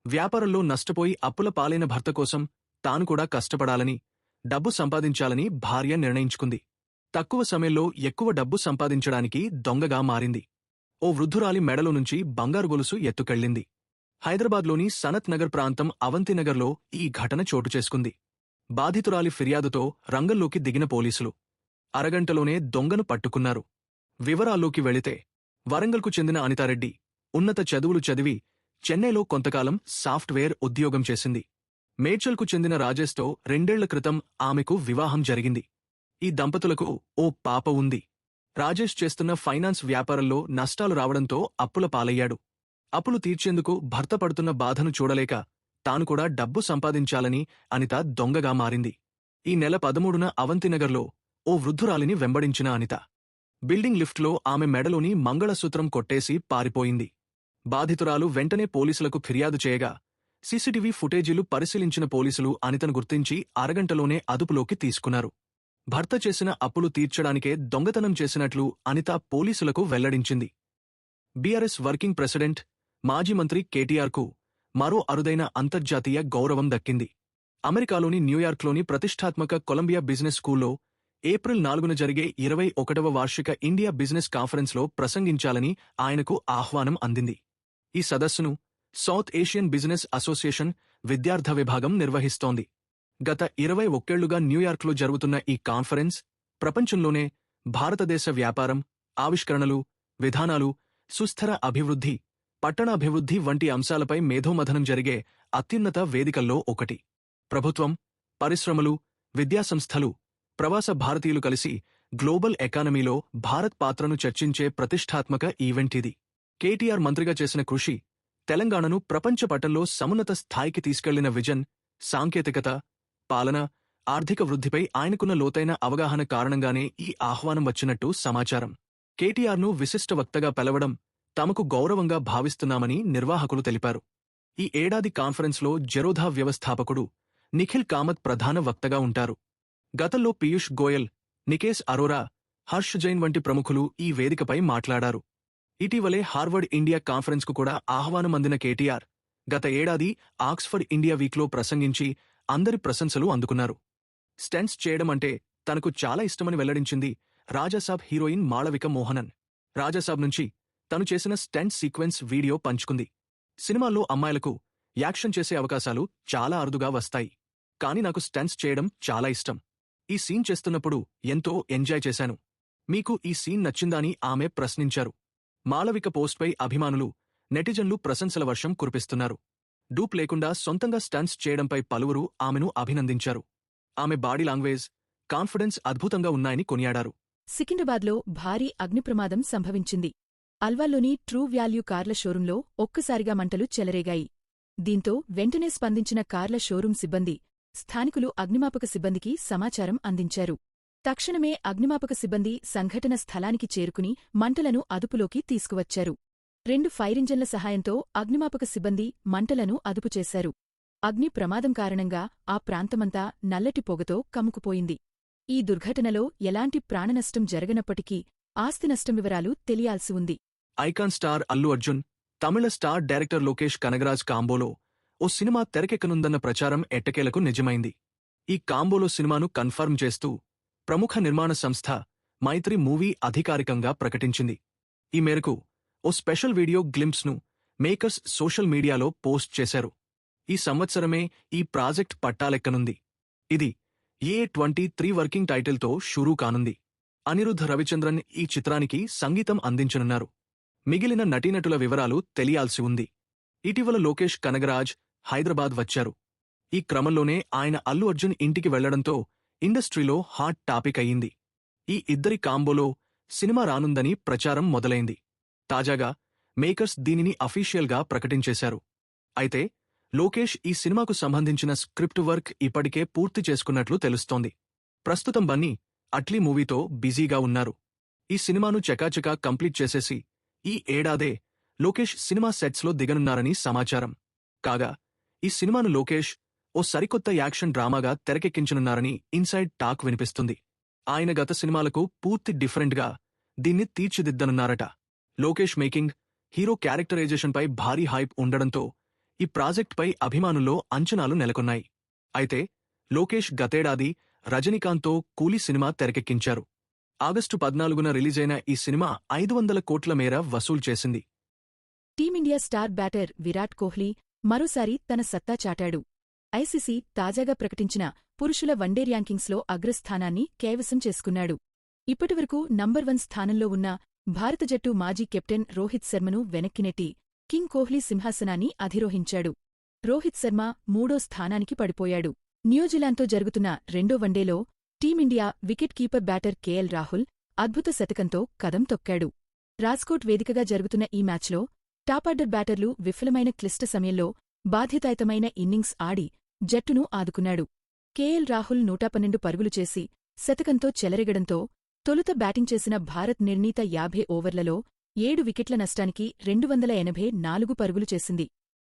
వ్యాపారంలో నష్టపోయి అప్పుల పాలైన భర్త కోసం తాను కూడా కష్టపడాలని, డబ్బు సంపాదించాలని భార్య నిర్ణయించుకుంది. తక్కువ సమయంలో ఎక్కువ డబ్బు సంపాదించడానికి దొంగగా మారింది. ఓ వృద్ధురాలి మెడలో నుంచి బంగారు గొలుసు ఎత్తుకెళ్లింది. హైదరాబాద్లోని సనత్ నగర్ ప్రాంతం అవంతినగర్లో ఈ ఘటన చోటుచేసుకుంది. బాధితురాలి ఫిర్యాదుతో రంగంలోకి దిగిన పోలీసులు అరగంటలోనే దొంగను పట్టుకున్నారు. వివరాల్లోకి వెళితే వరంగల్కు చెందిన అనితారెడ్డి ఉన్నత చదువులు చదివి చెన్నైలో కొంతకాలం సాఫ్ట్వేర్ ఉద్యోగం చేసింది. మేడ్చల్కు చెందిన రాజేష్తో 2 ఏళ్ల క్రితం ఆమెకు వివాహం జరిగింది. ఈ దంపతులకు ఓ పాప ఉంది. రాజేష్ చేస్తున్న ఫైనాన్స్ వ్యాపారంలో నష్టాలు రావడంతో అప్పుల పాలయ్యాడు. అప్పులు తీర్చేందుకు భర్త పడుతున్న బాధను చూడలేక తాను కూడా డబ్బు సంపాదించాలని అనిత దొంగగా మారింది. ఈ నెల 13న అవంతినగర్లో ఓ వృద్ధురాలిని వెంబడించిన అనిత బిల్డింగ్ లిఫ్ట్లో ఆమె మెడలోని మంగళసూత్రం కొట్టేసి పారిపోయింది. బాధితురాలు వెంటనే పోలీసులకు ఫిర్యాదు చేయగా సీసీటీవీ ఫుటేజీలు పరిశీలించిన పోలీసులు అనితను గుర్తించి అరగంటలోనే అదుపులోకి తీసుకున్నారు. భర్త చేసిన అప్పులు తీర్చడానికే దొంగతనం చేసినట్లు అనిత పోలీసులకు వెల్లడించింది. బీఆర్ఎస్ వర్కింగ్ ప్రెసిడెంట్, మాజీ మంత్రి కేటీఆర్కు మరో అరుదైన అంతర్జాతీయ గౌరవం దక్కింది. అమెరికాలోని న్యూయార్క్లోని ప్రతిష్టాత్మక కొలంబియా బిజినెస్ స్కూల్లో ఏప్రిల్ 4న జరిగే 21వ వార్షిక ఇండియా బిజినెస్ కాన్ఫరెన్స్లో ప్రసంగించాలని ఆయనకు ఆహ్వానం అందింది. ఈ సదస్సును సౌత్ ఏషియన్ బిజినెస్ అసోసియేషన్ విద్యార్థి విభాగం నిర్వహిస్తోంది. గత 21 ఏళ్లుగా న్యూయార్క్లో జరుగుతున్న ఈ కాన్ఫరెన్స్ ప్రపంచంలోనే భారతదేశ వ్యాపారం, ఆవిష్కరణలు, విధానాలు, సుస్థిర అభివృద్ధి, పట్టణాభివృద్ధి వంటి అంశాలపై మేధోమథనం జరిగే అత్యున్నత వేదికల్లో ఒకటి. ప్రభుత్వం, పరిశ్రమలు, విద్యాసంస్థలు, ప్రవాస భారతీయులు కలిసి గ్లోబల్ ఎకానమీలో భారత్ పాత్రను చర్చించే ప్రతిష్టాత్మక ఈవెంట్ ఇది. కేటీఆర్ మంత్రిగా చేసిన కృషి, తెలంగాణను ప్రపంచ పటంలో సమున్నత స్థాయికి తీసుకెళ్లిన విజన్, సాంకేతికత, పాలన, ఆర్థిక వృద్ధిపై ఆయనకున్న లోతైన అవగాహన కారణంగానే ఈ ఆహ్వానం వచ్చినట్టు సమాచారం. కేటీఆర్ను విశిష్ట వక్తగా పిలవడం తమకు గౌరవంగా భావిస్తున్నామని నిర్వాహకులు తెలిపారు. ఈ ఏడాది కాన్ఫరెన్స్లో జెరోధా వ్యవస్థాపకుడు నిఖిల్ కామత్ ప్రధాన వక్తగా ఉంటారు. గతంలో పీయూష్ గోయల్, నికేశ్ అరోరా, హర్ష్ జైన్ వంటి ప్రముఖులు ఈ వేదికపై మాట్లాడారు. ఇటీవలే హార్వర్డ్ ఇండియా కాన్ఫరెన్స్కు కూడా ఆహ్వానం అందిన కేటీఆర్ గత ఏడాది ఆక్స్ఫర్డ్ ఇండియా వీక్లో ప్రసంగించి అందరి ప్రశంసలు అందుకున్నారు. స్టంట్స్ చేయడం అంటే తనకు చాలా ఇష్టమని వెల్లడించింది రాజాసాబ్ హీరోయిన్ మాళవిక మోహనన్. రాజాసాబ్ నుంచి తను చేసిన స్టంట్ సీక్వెన్స్ వీడియో పంచుకుంది. సినిమాల్లో అమ్మాయిలకు యాక్షన్ చేసే అవకాశాలు చాలా అరుదుగా వస్తాయి. కాని నాకు స్టంట్స్ చేయడం చాలా ఇష్టం. ఈ సీన్ చేస్తున్నప్పుడు ఎంతో ఎంజాయ్ చేశాను. మీకు ఈ సీన్ నచ్చిందని ఆమె ప్రశ్నించారు. మాళవిక పోస్ట్పై అభిమానులు, నెటిజన్లు ప్రశంసల వర్షం కురిపిస్తున్నారు. డూప్ లేకుండా సొంతంగా స్టంట్స్ చేయడంపై పలువురు ఆమెను అభినందించారు. ఆమె బాడీ లాంగ్వేజ్, కాన్ఫిడెన్స్ అద్భుతంగా ఉన్నాయని కొనియాడారు. సికింద్రాబాద్లో భారీ అగ్నిప్రమాదం సంభవించింది. అల్వాల్లోని ట్రూ వాల్యూ కార్ల షోరూంలో ఒక్కసారిగా మంటలు చెలరేగాయి. దీంతో వెంటనే స్పందించిన కార్ల షోరూం సిబ్బంది, స్థానికులు అగ్నిమాపక సిబ్బందికి సమాచారం అందించారు. తక్షణమే అగ్నిమాపక సిబ్బంది సంఘటన స్థలానికి చేరుకుని మంటలను అదుపులోకి తీసుకువచ్చారు. 2 ఫైరింజన్ల సహాయంతో అగ్నిమాపక సిబ్బంది మంటలను అదుపుచేశారు. అగ్ని ప్రమాదం కారణంగా ఆ ప్రాంతమంతా నల్లటి పొగతో కమ్ముకుపోయింది. ఈ దుర్ఘటనలో ఎలాంటి ప్రాణనష్టం జరగనప్పటికీ ఆస్తి నష్టం వివరాలు తెలియాల్సి ఉంది. ఐకాన్ స్టార్ అల్లు అర్జున్, తమిళ స్టార్ డైరెక్టర్ లోకేష్ కనగరాజ్ కాంబోలో ఓ సినిమా తెరకెక్కనుందన్న ప్రచారం ఎట్టకేలకు నిజమైంది. ఈ కాంబోలో సినిమాను కన్ఫర్మ్ చేస్తూ ప్రముఖ నిర్మాణ సంస్థ మైత్రి మూవీ అధికారికంగా ప్రకటించింది. ఈ మేరకు ఓ స్పెషల్ వీడియో గ్లింప్స్ను మేకర్స్ సోషల్ మీడియాలో పోస్ట్ చేశారు. ఈ సంవత్సరమే ఈ ప్రాజెక్ట్ పట్టాలెక్కనుంది. ఇది A23 వర్కింగ్ టైటిల్తో షురూ కానుంది. అనిరుద్ధ్ రవిచంద్రన్ ఈ చిత్రానికి సంగీతం అందించనున్నారు. మిగిలిన నటీనటుల వివరాలు తెలియాల్సి ఉంది. ఇటీవల లోకేష్ కనగరాజ్ హైదరాబాద్ వచ్చారు. ఈ క్రమంలోనే ఆయన అల్లు అర్జున్ ఇంటికి వెళ్లడంతో ఇండస్ట్రీలో హాట్ టాపిక్ అయ్యింది. ఈ ఇద్దరి కాంబోలో సినిమా రానుందని ప్రచారం మొదలైంది. తాజాగా మేకర్స్ దీనిని అఫీషియల్గా ప్రకటించేశారు. అయితే లోకేష్ ఈ సినిమాకు సంబంధించిన స్క్రిప్ట్ వర్క్ ఇప్పటికే పూర్తి చేసుకున్నట్లు తెలుస్తోంది. ప్రస్తుతం బన్నీ అట్లీ మూవీతో బిజీగా ఉన్నారు. ఈ సినిమాను చకాచకా కంప్లీట్ చేసేసి ఈ ఏడాదే లోకేష్ సినిమా సెట్స్లో దిగనున్నారని సమాచారం. కాగా ఈ సినిమాను లోకేష్ ఓ సరికొత్త యాక్షన్ డ్రామాగా తెరకెక్కించనున్నారని ఇన్సైడ్ టాక్ వినిపిస్తుంది. ఆయన గత సినిమాలకు పూర్తి డిఫరెంట్గా దీన్ని తీర్చిదిద్దనున్నారట. లోకేష్ మేకింగ్, హీరో క్యారెక్టరైజేషన్పై భారీ హైప్ ఉండడంతో ఈ ప్రాజెక్ట్పై అభిమానుల్లో అంచనాలు నెలకొన్నాయి. అయితే లోకేష్ గతేడాది రజనీకాంత్తో కూలీ సినిమా తెరకెక్కించారు. ఆగస్టు 14న రిలీజైన ఈ సినిమా 500 కోట్ల మేర వసూలు చేసింది. Team India star batter Virat Kohli మరోసారి తన సత్తా చాటాడు. ఐసీసీ తాజాగా ప్రకటించిన పురుషుల వన్డే ర్యాంకింగ్స్లో అగ్రస్థానాన్ని కైవసం చేసుకున్నాడు. ఇప్పటివరకు నంబర్ 1 స్థానంలో ఉన్న భారత జట్టు మాజీ కెప్టెన్ రోహిత్ శర్మను వెనక్కినెట్టి కింగ్ కోహ్లీ సింహాసనాన్ని అధిరోహించాడు. రోహిత్ శర్మ 3వ స్థానానికి పడిపోయాడు. న్యూజిలాండ్తో జరుగుతున్న రెండో వన్డేలో team India wicket keeper batter KL Rahul అద్భుత శతకంతో కదం తొక్కాడు. రాజ్కోట్ వేదికగా జరుగుతున్న ఈ మ్యాచ్లో టాపార్డర్ బ్యాటర్లు విఫలమైన క్లిష్ట సమయంలో బాధ్యతాయుతమైన ఇన్నింగ్స్ ఆడి జట్టును ఆదుకున్నాడు. కేఎల్ రాహుల్ 112 పరుగులు చేసి శతకంతో చెలరెగడంతో తొలుత బ్యాటింగ్ చేసిన భారత్ నిర్ణీత 50 ఓవర్లలో 7 వికెట్ల నష్టానికి 284 పరుగులు చేసింది.